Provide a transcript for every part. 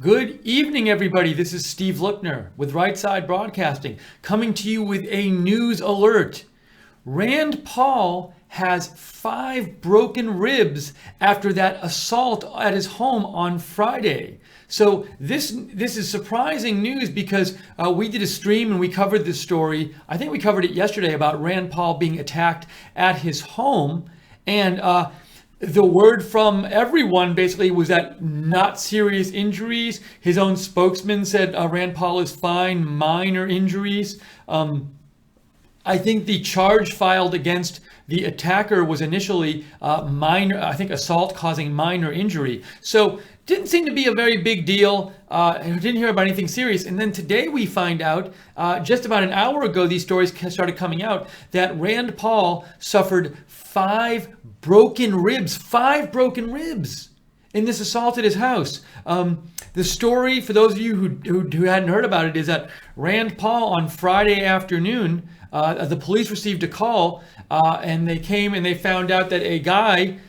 Good evening, everybody. This is Steve Lookner with Right Side Broadcasting, coming to you with a news alert. Rand Paul has 5 broken ribs after that assault at his home on Friday. So this is surprising news because we did a stream and we covered this story. I think we covered it yesterday about Rand Paul being attacked at his home, and the word from everyone basically was that not serious injuries. His own spokesman said Rand Paul is fine, minor injuries. I think the charge filed against the attacker was initially minor, I think assault causing minor injury. So didn't seem to be a very big deal. Didn't hear about anything serious. And then today we find out, just about an hour ago, these stories started coming out, that Rand Paul suffered 5 broken ribs in this assault at his house. The story, for those of you who hadn't heard about it, is that Rand Paul on Friday afternoon, the police received a call and they came and they found out that a guy,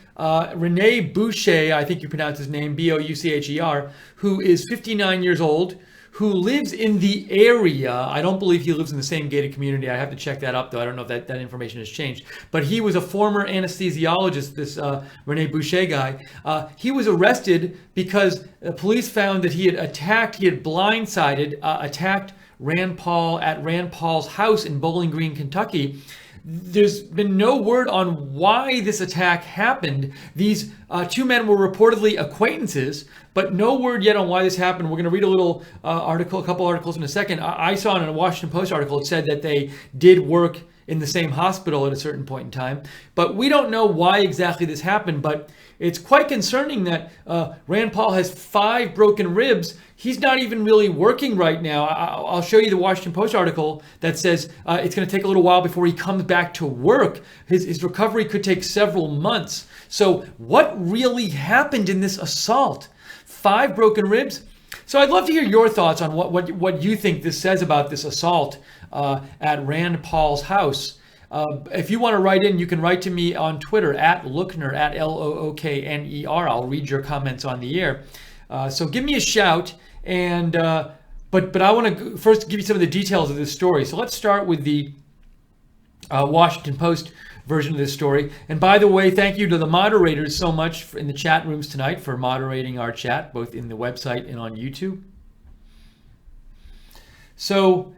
Rene Boucher, I think you pronounce his name, Boucher, who is 59 years old, who lives in the area. I don't believe he lives in the same gated community. I have to check that up, though. I don't know if that information has changed. But he was a former anesthesiologist, this Rene Boucher guy. He was arrested because the police found that he had blindsided, attacked Rand Paul at Rand Paul's house in Bowling Green, Kentucky. There's been no word on why this attack happened. These 2 men were reportedly acquaintances, but no word yet on why this happened. We're going to read a little article, a couple articles in a second. I saw in a Washington Post article, it said that they did work in the same hospital at a certain point in time. But we don't know why exactly this happened, but it's quite concerning that Rand Paul has 5 broken ribs. He's not even really working right now. I'll show you the Washington Post article that says it's going to take a little while before he comes back to work. His recovery could take several months. So what really happened in this assault? 5 broken ribs? So I'd love to hear your thoughts on what you think this says about this assault at Rand Paul's house. If you want to write in, you can write to me on Twitter at Lookner, at Lookner. I'll read your comments on the air. So give me a shout. And but I want to first give you some of the details of this story. So let's start with the Washington Post version of this story. And by the way, thank you to the moderators so much in the chat rooms tonight for moderating our chat, both in the website and on YouTube. So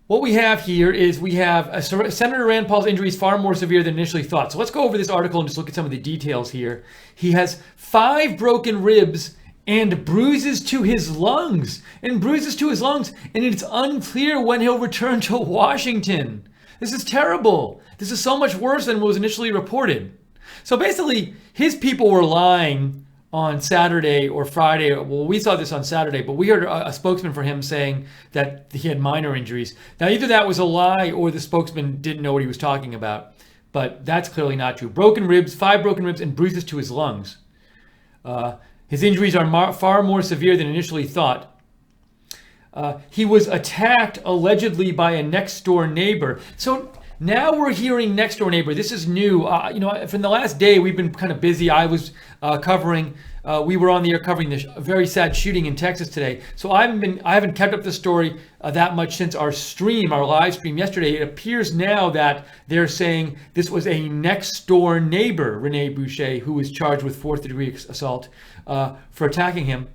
what we have here is we have Senator Rand Paul's injury is far more severe than initially thought. So let's go over this article and just look at some of the details here. He has 5 broken ribs and bruises to his lungs. And it's unclear when he'll return to Washington. This is terrible. This is so much worse than what was initially reported. So basically, his people were lying on Saturday or Friday. Well, we saw this on Saturday, but we heard a spokesman for him saying that he had minor injuries. Now, either that was a lie or the spokesman didn't know what he was talking about. But that's clearly not true. 5 broken ribs, and bruises to his lungs. His injuries are far more severe than initially thought. He was attacked allegedly by a next-door neighbor. So now we're hearing next-door neighbor. This is new. From the last day, we've been kind of busy. I was we were on the air covering this very sad shooting in Texas today. So I haven't kept up the story that much since our live stream yesterday. It appears now that they're saying this was a next-door neighbor, Rene Boucher, who was charged with 4th-degree assault for attacking him.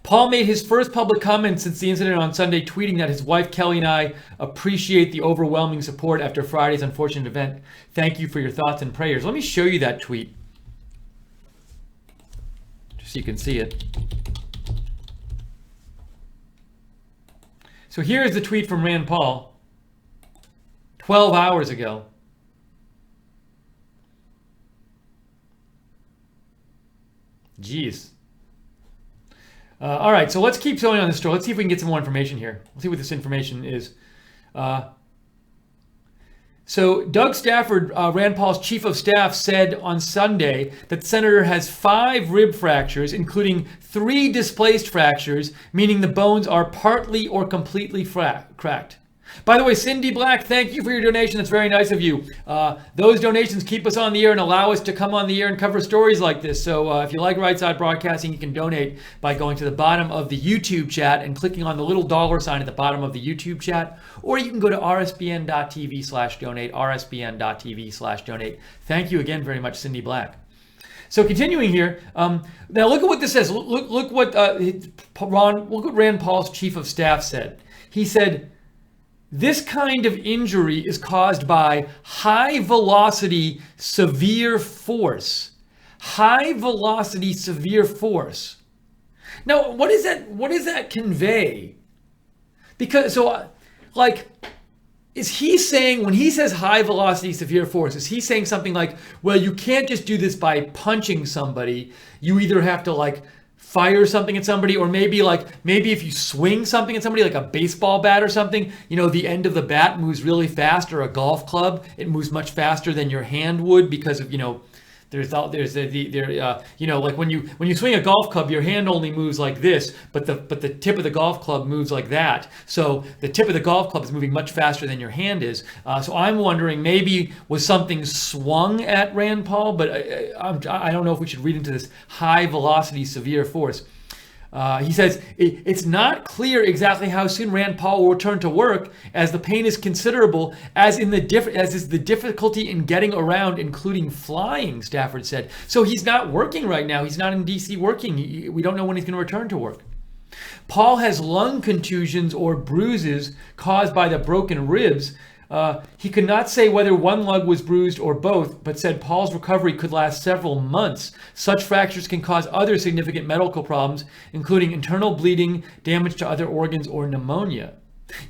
Paul made his first public comment since the incident on Sunday, tweeting that his wife Kelly and I appreciate the overwhelming support after Friday's unfortunate event. Thank you for your thoughts and prayers. Let me show you that tweet, just so you can see it. So here is the tweet from Rand Paul 12 hours ago. Jeez. All right, so let's keep going on this story. Let's see if we can get some more information here. Let's see what this information is. So Doug Stafford, Rand Paul's chief of staff, said on Sunday that the senator has 5 rib fractures, including 3 displaced fractures, meaning the bones are partly or completely cracked. By the way, Cindy Black, thank you for your donation. That's very nice of you. Those donations keep us on the air and allow us to come on the air and cover stories like this. So if you like Right Side Broadcasting, you can donate by going to the bottom of the YouTube chat and clicking on the little dollar sign at the bottom of the YouTube chat. Or you can go to rsbn.tv/donate, rsbn.tv/donate. Thank you again very much, Cindy Black. So continuing here, now look at what this says. Look what Rand Paul's chief of staff said. He said, this kind of injury is caused by high velocity, severe force. High velocity, severe force. Now, what does that convey? Because, is he saying, when he says high velocity, severe force, is he saying something like, well, you can't just do this by punching somebody. You either have to fire something at somebody, or maybe if you swing something at somebody, like a baseball bat or something, the end of the bat moves really fast, or a golf club, it moves much faster than your hand would because of, like when you swing a golf club, your hand only moves like this, but the tip of the golf club moves like that. So the tip of the golf club is moving much faster than your hand is. So I'm wondering, maybe was something swung at Rand Paul, but I don't know if we should read into this high velocity, severe force. He says it's not clear exactly how soon Rand Paul will return to work, as the pain is considerable, as is the difficulty in getting around, including flying, Stafford said. So he's not working right now. He's not in D.C. working. We don't know when he's going to return to work. Paul has lung contusions or bruises caused by the broken ribs. He could not say whether one lung was bruised or both, but said Paul's recovery could last several months. Such fractures can cause other significant medical problems, including internal bleeding, damage to other organs, or pneumonia.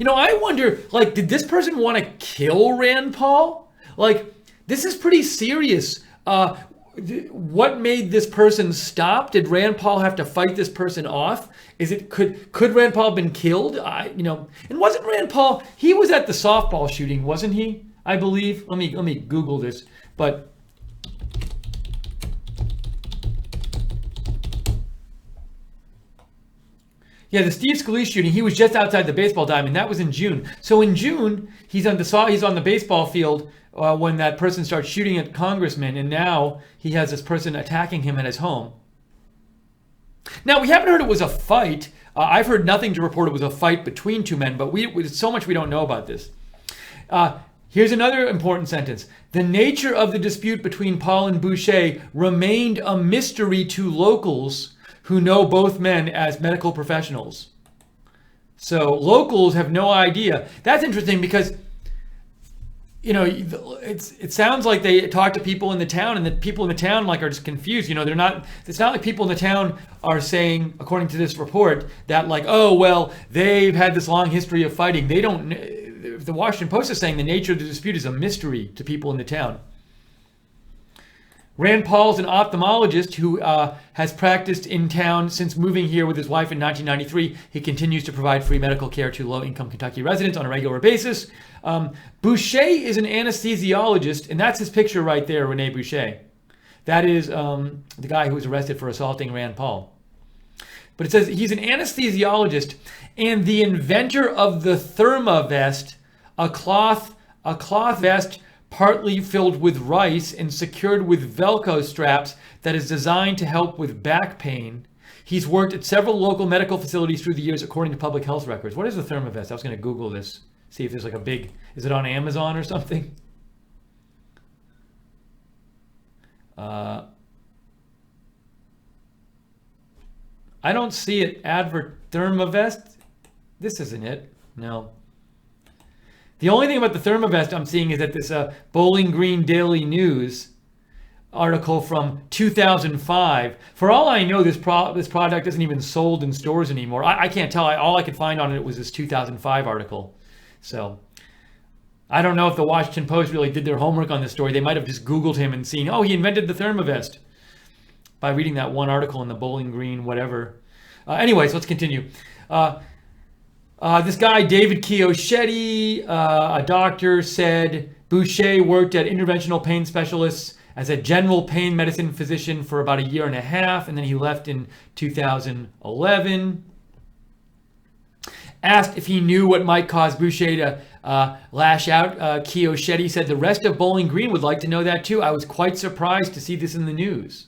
I wonder, did this person want to kill Rand Paul? This is pretty serious. What made this person stop? Did Rand Paul have to fight this person off? Could Rand Paul have been killed? And wasn't Rand Paul, he was at the softball shooting, wasn't he? I believe. Let me Google this. But yeah, the Steve Scalise shooting, he was just outside the baseball diamond. That was in June. So in June, he's on the baseball field when that person starts shooting at congressmen, and now he has this person attacking him at his home. Now, we haven't heard it was a fight. I've heard nothing to report it was a fight between two men, but there's so much we don't know about this. Here's another important sentence. The nature of the dispute between Paul and Boucher remained a mystery to locals who know both men as medical professionals. So locals have no idea. That's interesting because it sounds like they talk to people in the town, and the people in the town are just confused. They're not. It's not like people in the town are saying, according to this report, that oh well, they've had this long history of fighting. They don't. The Washington Post is saying the nature of the dispute is a mystery to people in the town. Rand Paul's an ophthalmologist who has practiced in town since moving here with his wife in 1993. He continues to provide free medical care to low-income Kentucky residents on a regular basis. Boucher is an anesthesiologist, and that's his picture right there, Rene Boucher. That is the guy who was arrested for assaulting Rand Paul. But it says he's an anesthesiologist and the inventor of the ThermaVest, a cloth vest partly filled with rice and secured with Velcro straps that is designed to help with back pain. He's worked at several local medical facilities through the years, according to public health records. What is the ThermaVest? I was going to Google this, see if there's is it on Amazon or something? I don't see it. ThermaVest? This isn't it. No. The only thing about the ThermaVest I'm seeing is that this Bowling Green Daily News article from 2005. For all I know, this product isn't even sold in stores anymore. I can't tell. All I could find on it was this 2005 article. So I don't know if the Washington Post really did their homework on this story. They might have just Googled him and seen, oh, he invented the ThermaVest by reading that one article in the Bowling Green whatever. Anyways, let's continue. This guy, David Chioschetti, a doctor, said Boucher worked at interventional pain specialists as a general pain medicine physician for about 1.5 years, and then he left in 2011. Asked if he knew what might cause Boucher to lash out, Chiocchetti said, "The rest of Bowling Green would like to know that too. I was quite surprised to see this in the news."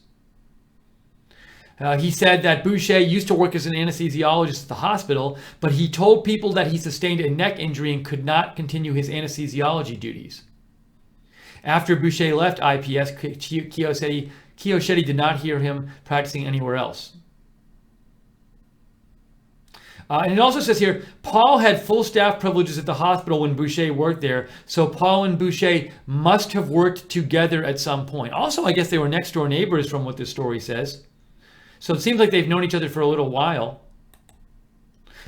He said that Boucher used to work as an anesthesiologist at the hospital, but he told people that he sustained a neck injury and could not continue his anesthesiology duties. After Boucher left IPS, Chiocchetti did not hear him practicing anywhere else. And it also says here, Paul had full staff privileges at the hospital when Boucher worked there, so Paul and Boucher must have worked together at some point. Also, I guess they were next door neighbors from what this story says. So it seems like they've known each other for a little while.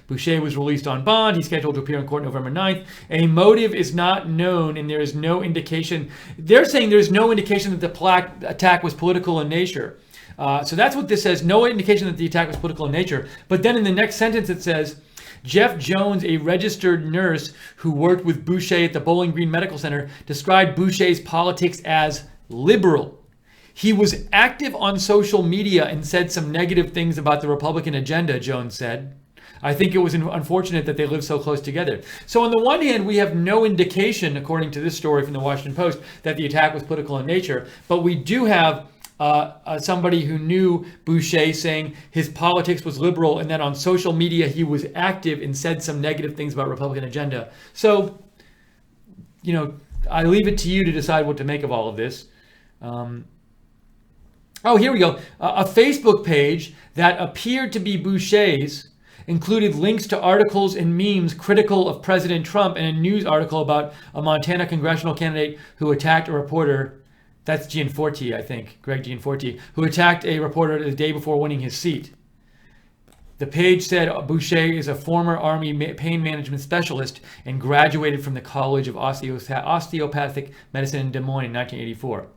Boucher was released on bond. He's scheduled to appear in court November 9th. A motive is not known, and there is no indication. They're saying there's no indication that the attack was political in nature. So that's what this says. No indication that the attack was political in nature. But then in the next sentence it says, Jeff Jones, a registered nurse who worked with Boucher at the Bowling Green Medical Center, described Boucher's politics as liberal. He was active on social media and said some negative things about the Republican agenda, Jones said. I think it was unfortunate that they lived so close together. So on the one hand, we have no indication, according to this story from the Washington Post, that the attack was political in nature. But we do have somebody who knew Boucher saying his politics was liberal, and that on social media he was active and said some negative things about Republican agenda. So, I leave it to you to decide what to make of all of this. Oh, here we go. A Facebook page that appeared to be Boucher's included links to articles and memes critical of President Trump and a news article about a Montana congressional candidate who attacked a reporter. That's Gianforte, I think, Greg Gianforte, who attacked a reporter the day before winning his seat. The page said Boucher is a former Army pain management specialist and graduated from the College of Osteopathic Medicine in Des Moines in 1984.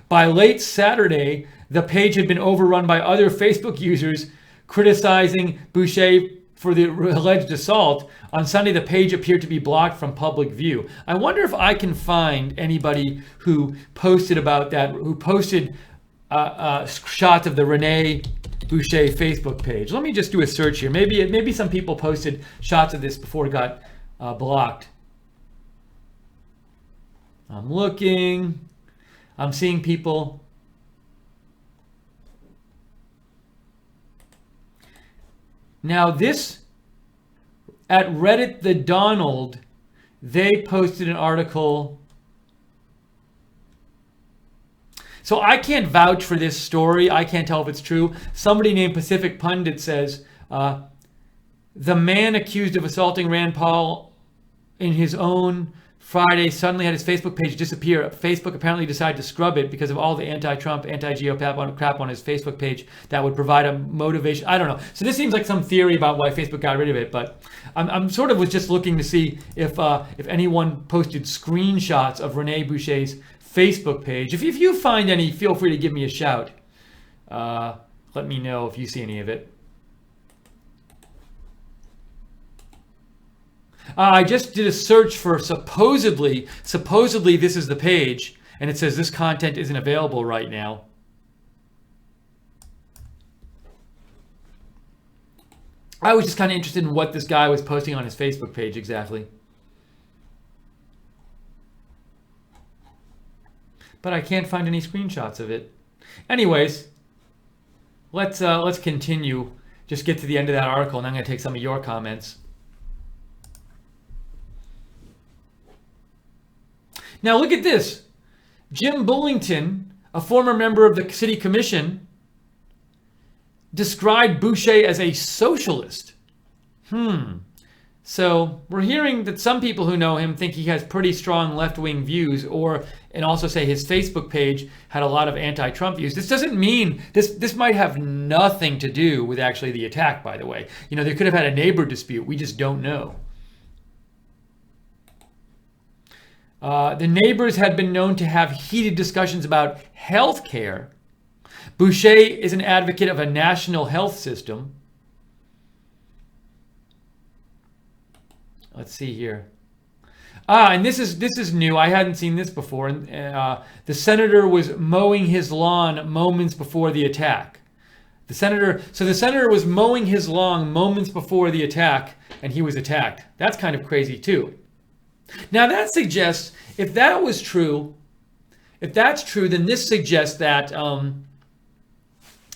By late Saturday, the page had been overrun by other Facebook users criticizing Boucher for the alleged assault. On Sunday, the page appeared to be blocked from public view. I wonder if I can find anybody who posted about that, who posted shots of the Rene Boucher Facebook page. Let me just do a search here. Maybe some people posted shots of this before it got blocked. I'm looking. I'm seeing people. Now this, at Reddit the Donald, they posted an article. So I can't vouch for this story. I can't tell if it's true. Somebody named Pacific Pundit says, the man accused of assaulting Rand Paul in his own Friday suddenly had his Facebook page disappear. Facebook apparently decided to scrub it because of all the anti-Trump, anti-GOP crap on his Facebook page that would provide a motivation. I don't know. So this seems like some theory about why Facebook got rid of it, but I'm sort of was just looking to see if anyone posted screenshots of Rene Boucher's Facebook page. If you find any, feel free to give me a shout. Let me know if you see any of it. I just did a search for supposedly this is the page, and it says this content isn't available right now. I was just kind of interested in what this guy was posting on his Facebook page exactly. But I can't find any screenshots of it. Anyways, let's continue. Just get to the end of that article, and I'm going to take some of your comments. Now look at this. Jim Bullington, a former member of the city commission, described Boucher as a socialist. So we're hearing that some people who know him think he has pretty strong left-wing views, and also say his Facebook page had a lot of anti-Trump views. This doesn't mean, this might have nothing to do with actually the attack, by the way. They could have had a neighbor dispute. We just don't know. The neighbors had been known to have heated discussions about health care. Boucher is an advocate of a national health system. Let's see here. And this is new. I hadn't seen this before. The senator was mowing his lawn moments before the attack. The senator was mowing his lawn moments before the attack, and he was attacked. That's kind of crazy too. Now that suggests, if that's true, then this suggests that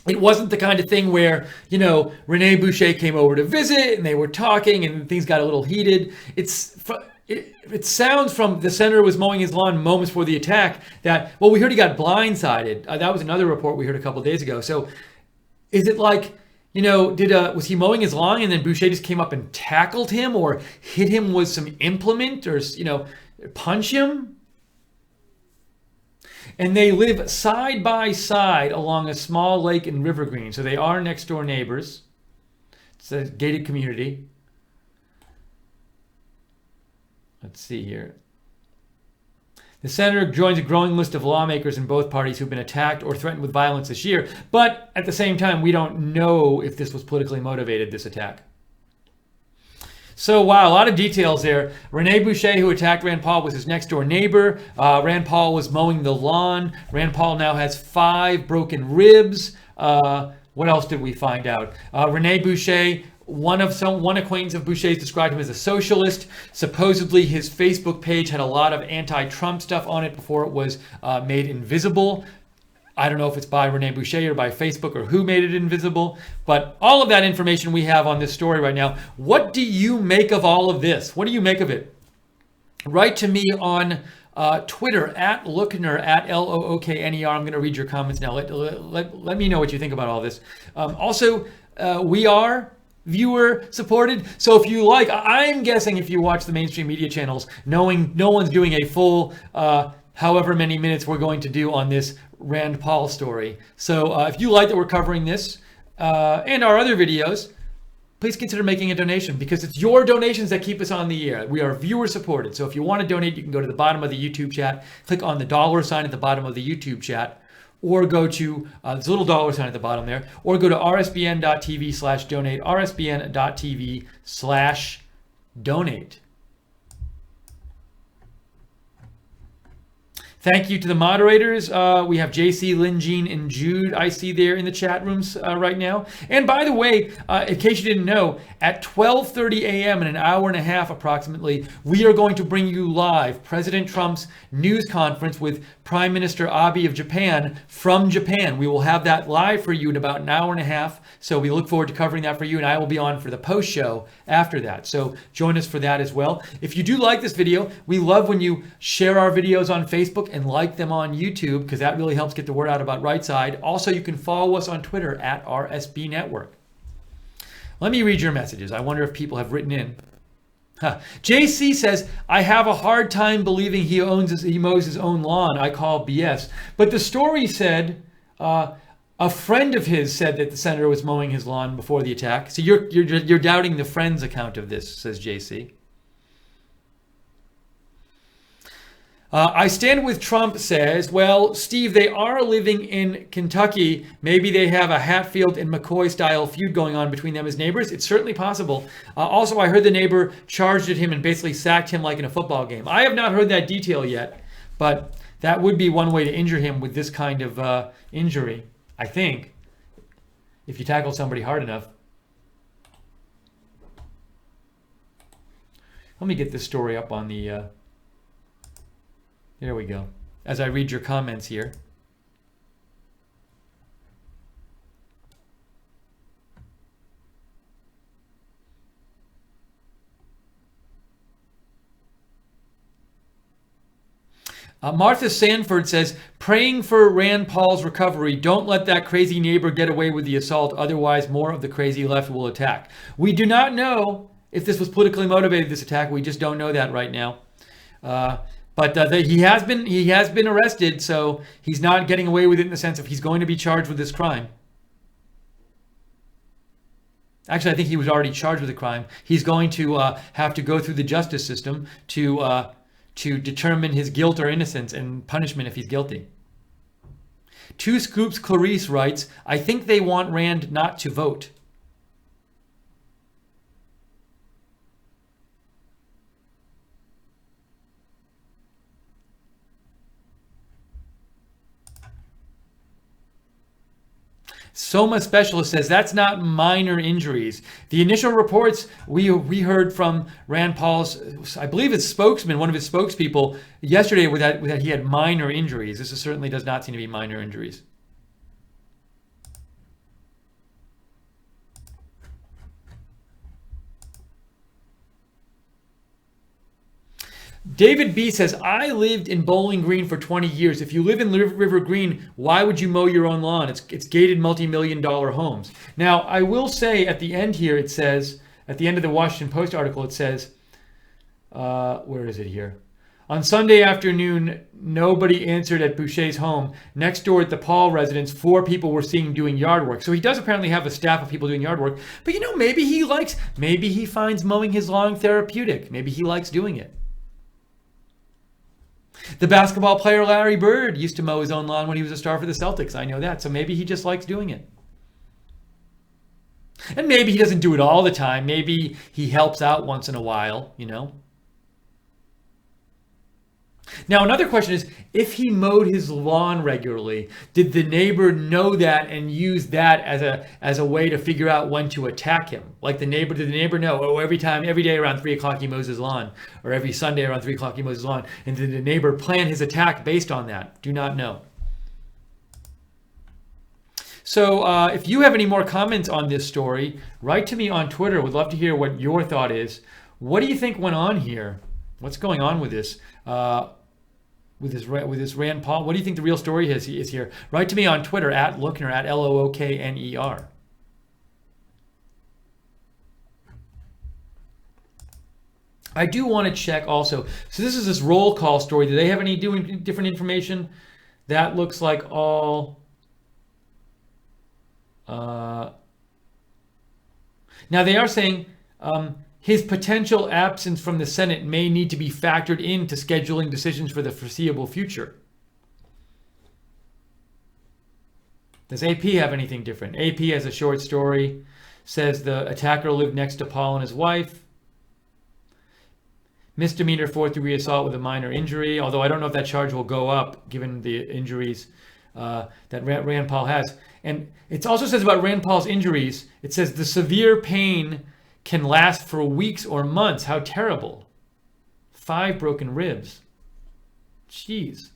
it wasn't the kind of thing where, Rene Boucher came over to visit and they were talking and things got a little heated. It sounds from the senator was mowing his lawn moments before the attack that, well, we heard he got blindsided. That was another report we heard a couple of days ago. So is it like, was he mowing his lawn and then Boucher just came up and tackled him or hit him with some implement or, punch him? And they live side by side along a small lake in River Green. So they are next door neighbors. It's a gated community. Let's see here. The senator joins a growing list of lawmakers in both parties who've been attacked or threatened with violence this year. But at the same time, we don't know if this was politically motivated, this attack. So, wow, a lot of details there. Rene Boucher, who attacked Rand Paul, was his next door neighbor. Rand Paul was mowing the lawn. Rand Paul now has 5 broken ribs. What else did we find out? Rene Boucher, one acquaintance of Boucher's described him as a socialist. Supposedly his Facebook page had a lot of anti-Trump stuff on it before it was made invisible. I don't know if it's by Rene Boucher or by Facebook or who made it invisible, but all of that information we have on this story right now. What do you make of all of this? What do you make of it? Write to me on Twitter at Lookner, at Lookner. I'm going to read your comments now. Let me know what you think about all this. Also, we are viewer supported. So if you like, I'm guessing if you watch the mainstream media channels, knowing no one's doing a full however many minutes we're going to do on this Rand Paul story. So if you like that we're covering this and our other videos, please consider making a donation because it's your donations that keep us on the air. We are viewer supported. So if you want to donate, you can go to the bottom of the YouTube chat, click on the $sign at the bottom of the YouTube chat, or go to this little $sign at the bottom there, or go to rsbn.tv/donate, rsbn.tv/donate. Thank you to the moderators. We have JC, Lynn, Jean, and Jude I see there in the chat rooms right now. And by the way, in case you didn't know, at 12:30 a.m. in an hour and a half approximately, we are going to bring you live President Trump's news conference with Prime Minister Abe of Japan from Japan. We will have that live for you in about an hour and a half. So we look forward to covering that for you, and I will be on for the post show after that. So join us for that as well. If you do like this video, we love when you share our videos on Facebook and like them on YouTube because that really helps get the word out about Right Side. Also, you can follow us on Twitter at RSB Network. Let me read your messages. I wonder if people have written in. JC says, I have a hard time believing he mows his own lawn. I call BS. But the story said a friend of his said that the senator was mowing his lawn before the attack. So you're doubting the friend's account of this, says JC. I stand with Trump says, well, Steve, they are living in Kentucky. Maybe they have a Hatfield and McCoy style feud going on between them as neighbors. It's certainly possible. Also, I heard the neighbor charged at him and basically sacked him like in a football game. I have not heard that detail yet, but that would be one way to injure him with this kind of injury, I think, if you tackle somebody hard enough. Let me get this story up on the... There we go. As I read your comments here. Martha Sanford says, praying for Rand Paul's recovery. Don't let that crazy neighbor get away with the assault. Otherwise, more of the crazy left will attack. We do not know if this was politically motivated, this attack. We just don't know that right now. But he has been arrested, so he's not getting away with it in the sense of he's going to be charged with this crime. Actually, I think he was already charged with a crime. He's going to have to go through the justice system to determine his guilt or innocence and punishment if he's guilty. Two Scoops Clarice writes, I think they want Rand not to vote. Soma specialist says that's not minor injuries. The initial reports we heard from Rand Paul's, I believe his spokesman, one of his spokespeople yesterday, with that he had minor injuries. This certainly does not seem to be minor injuries. David B says, I lived in Bowling Green for 20 years. If you live in River Green, why would you mow your own lawn? It's gated multi-million-dollar homes. Now, I will say at the end here, it says, at the end of the Washington Post article, it says, where is it here? On Sunday afternoon, nobody answered at Boucher's home. Next door at the Paul residence, 4 people were seen doing yard work. So he does apparently have a staff of people doing yard work. But maybe he finds mowing his lawn therapeutic. Maybe he likes doing it. The basketball player Larry Bird used to mow his own lawn when he was a star for the Celtics. I know that. So maybe he just likes doing it. And maybe he doesn't do it all the time. Maybe he helps out once in a while, Now, another question is, if he mowed his lawn regularly, did the neighbor know that and use that as a way to figure out when to attack him? Did the neighbor know, every day around 3 o'clock he mows his lawn, or every Sunday around 3 o'clock he mows his lawn, and did the neighbor plan his attack based on that? Do not know. So if you have any more comments on this story, write to me on Twitter. Would love to hear what your thought is. What do you think went on here? What's going on with this? With this Rand Paul, what do you think the real story is here? Write to me on Twitter at Lookner, at Lookner. I do want to check also. So this is this roll call story. Do they have any different information? That looks like all. Now they are saying. His potential absence from the Senate may need to be factored into scheduling decisions for the foreseeable future. Does AP have anything different? AP has a short story, says the attacker lived next to Paul and his wife. Misdemeanor 4th-degree assault with a minor injury, although I don't know if that charge will go up given the injuries that Rand Paul has. And it also says about Rand Paul's injuries, it says the severe pain can last for weeks or months. How terrible. 5 broken ribs. Jeez.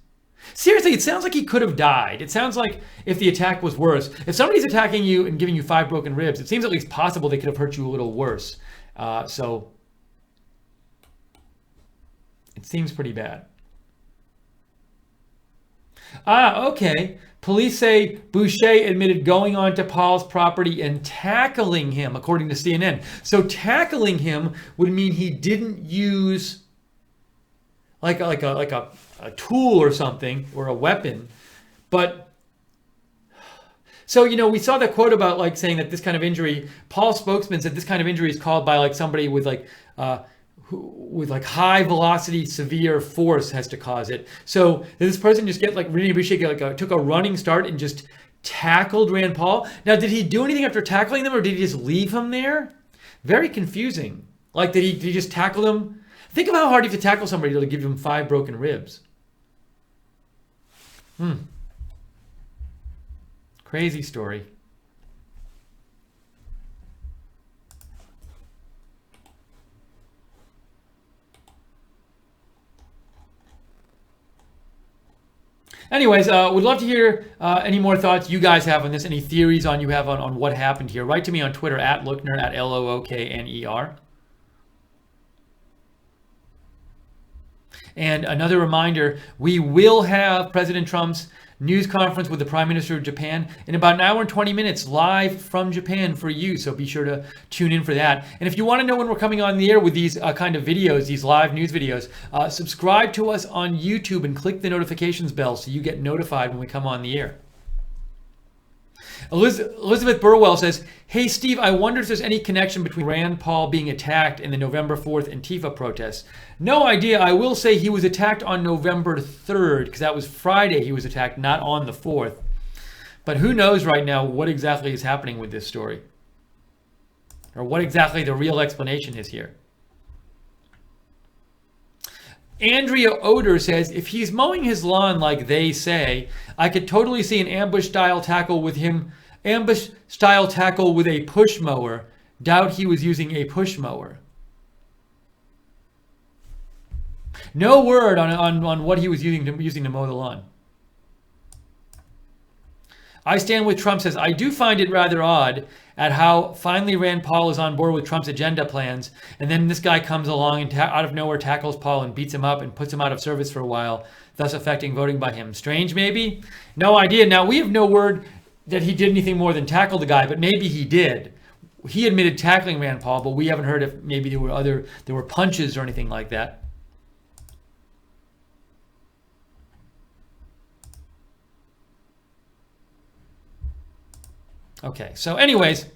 Seriously, it sounds like he could have died. It sounds like if the attack was worse. If somebody's attacking you and giving you 5 broken ribs, it seems at least possible they could have hurt you a little worse. So it seems pretty bad. Okay. Police say Boucher admitted going onto Paul's property and tackling him, according to CNN. So tackling him would mean he didn't use like a tool or something or a weapon. But so, we saw that quote about saying that this kind of injury, Paul's spokesman said this kind of injury is called by somebody with high velocity, severe force has to cause it. So did this person just get Rene Boucher took a running start and just tackled Rand Paul? Now, did he do anything after tackling them, or did he just leave him there? Very confusing. Did he just tackle him? Think of how hard you have to tackle somebody to give him 5 broken ribs. Crazy story. Anyways, would love to hear any more thoughts you guys have on this, any theories you have on what happened here. Write to me on Twitter at Lookner, at Lookner. And another reminder, we will have President Trump's news conference with the Prime Minister of Japan in about an hour and 20 minutes live from Japan for you. So be sure to tune in for that. And if you want to know when we're coming on the air with these kind of videos, these live news videos, subscribe to us on YouTube and click the notifications bell so you get notified when we come on the air. Elizabeth Burwell says, hey, Steve, I wonder if there's any connection between Rand Paul being attacked and the November 4th Antifa protests. No idea. I will say he was attacked on November 3rd, because that was Friday he was attacked, not on the 4th. But who knows right now what exactly is happening with this story, or what exactly the real explanation is here. Andrea Oder says, if he's mowing his lawn like they say, I could totally see an ambush-style tackle with him Ambush-style tackle with a push mower. Doubt he was using a push mower. No word on what he was using to mow the lawn. I Stand With Trump says, I do find it rather odd at how finally Rand Paul is on board with Trump's agenda plans, and then this guy comes along and out of nowhere tackles Paul and beats him up and puts him out of service for a while, thus affecting voting by him. Strange, maybe? No idea. Now, we have no word that he did anything more than tackle the guy, but maybe he did. He admitted tackling Rand Paul, but we haven't heard if maybe there were punches or anything like that. Okay, so anyways,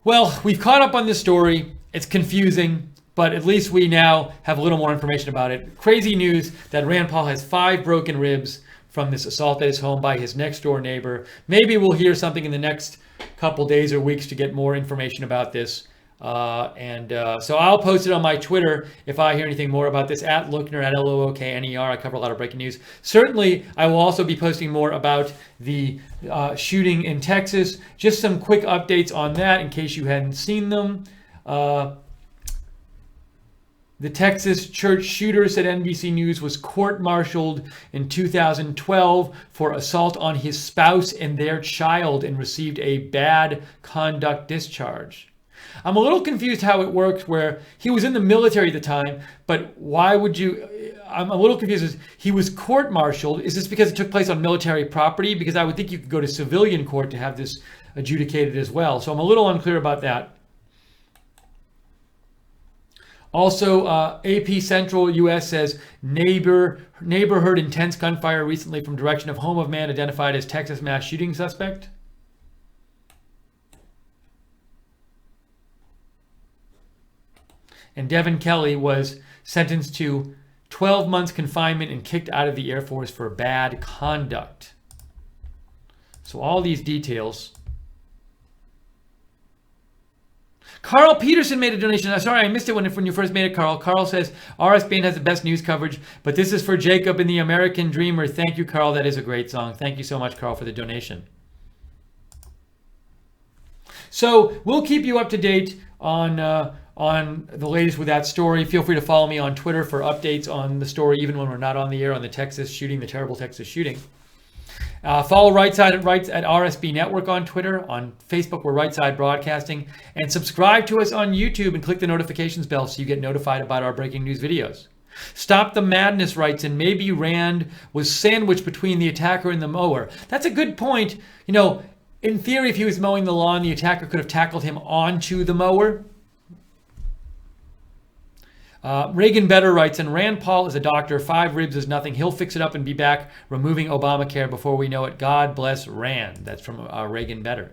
well, we've caught up on this story. It's confusing, but at least we now have a little more information about it. Crazy news that Rand Paul has 5 broken ribs from this assault at his home by his next door neighbor. Maybe we'll hear something in the next couple days or weeks to get more information about this. So I'll post it on my Twitter if I hear anything more about this, at Lookner, at Lookner. I cover a lot of breaking news. Certainly, I will also be posting more about the shooting in Texas. Just some quick updates on that in case you hadn't seen them. The Texas church shooter, said NBC News, was court-martialed in 2012 for assault on his spouse and their child and received a bad conduct discharge. I'm a little confused how it works where he was in the military at the time, but why would you... I'm a little confused. He was court-martialed. Is this because it took place on military property? Because I would think you could go to civilian court to have this adjudicated as well. So I'm a little unclear about that. Also, AP Central US says neighbor heard intense gunfire recently from direction of home of man identified as Texas mass shooting suspect. And Devin Kelly was sentenced to 12 months confinement and kicked out of the Air Force for bad conduct. So all these details. Carl Peterson made a donation. Sorry, I missed it when you first made it, Carl. Carl says, RSBN has the best news coverage, but this is for Jacob and the American Dreamer. Thank you, Carl. That is a great song. Thank you so much, Carl, for the donation. So we'll keep you up to date on the latest with that story. Feel free to follow me on Twitter for updates on the story, even when we're not on the air, on the Texas shooting, the terrible Texas shooting. Follow Right Side at RSB Network on Twitter. On Facebook, we're Right Side Broadcasting. And subscribe to us on YouTube and click the notifications bell so you get notified about our breaking news videos. Stop the Madness writes, and maybe Rand was sandwiched between the attacker and the mower. That's a good point. You know, in theory, if he was mowing the lawn, the attacker could have tackled him onto the mower. Reagan Better writes, and Rand Paul is a doctor. 5 ribs is nothing. He'll fix it up and be back removing Obamacare before we know it. God bless Rand. That's from Reagan Better.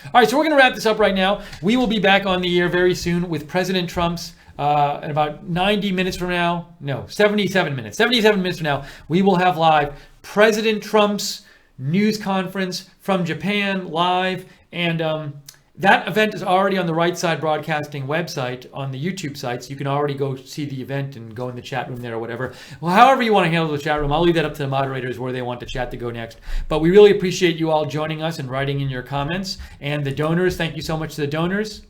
All right, so we're going to wrap this up right now. We will be back on the air very soon with President Trump's, in about 90 minutes from now. No, 77 minutes. 77 minutes from now, we will have live President Trump's news conference from Japan live. And that event is already on the Right Side Broadcasting website, on the YouTube site, so you can already go see the event and go in the chat room there or whatever. Well, however you want to handle the chat room, I'll leave that up to the moderators where they want the chat to go next. But we really appreciate you all joining us and writing in your comments. And the donors, thank you so much to the donors.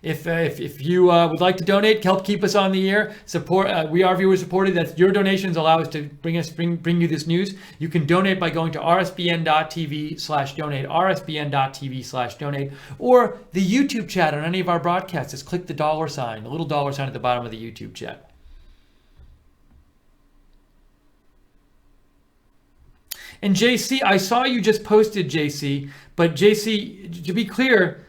If you would like to donate, help keep us on the air, support. We are viewer supported. That's your donations allow us to bring you this news. You can donate by going to rsbn.tv/donate, rsbn.tv/donate, or the YouTube chat on any of our broadcasts. Just click the $sign, the little $sign at the bottom of the YouTube chat. And JC, I saw you just posted, JC, but JC, to be clear,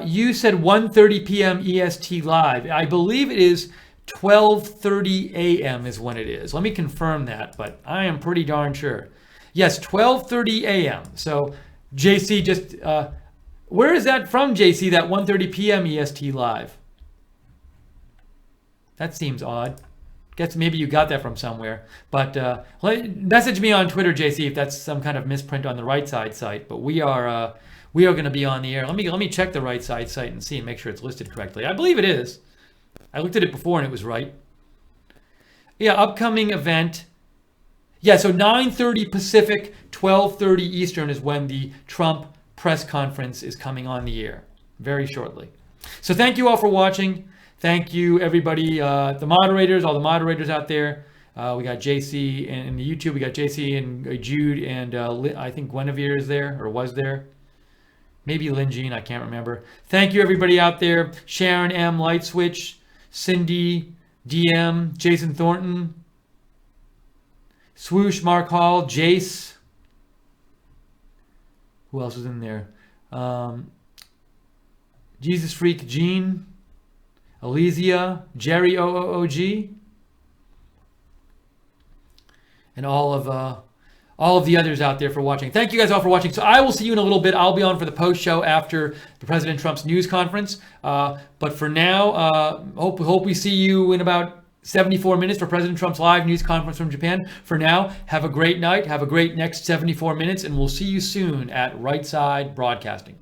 you said 1:30 p.m. EST live. I believe it is 12:30 a.m. is when it is. Let me confirm that, but I am pretty darn sure. Yes, 12:30 a.m. So JC, just where is that from, JC? That 1:30 p.m. EST live. That seems odd. Guess maybe you got that from somewhere. But message me on Twitter, JC, if that's some kind of misprint on the Right Side site. But we are going to be on the air. Let me check the Right Side site and see and make sure it's listed correctly. I believe it is. I looked at it before and it was right. Yeah, upcoming event. Yeah, so 9:30 Pacific, 12:30 Eastern is when the Trump press conference is coming on the air, very shortly. So thank you all for watching. Thank you, everybody, the moderators, all the moderators out there. We got JC in the YouTube. We got JC and Jude, and I think Guinevere is there, or was there. Maybe Lynn Jean, I can't remember. Thank you, everybody out there. Sharon M, Light Switch, Cindy, DM, Jason Thornton, Swoosh, Mark Hall, Jace. Who else is in there? Jesus Freak, Gene, Elysia, Jerry OOOG, and all of the others out there for watching. Thank you guys all for watching. So I will see you in a little bit. I'll be on for the post show after the President Trump's news conference. But for now, hope we see you in about 74 minutes for President Trump's live news conference from Japan. For now, have a great night. Have a great next 74 minutes, and we'll see you soon at Right Side Broadcasting.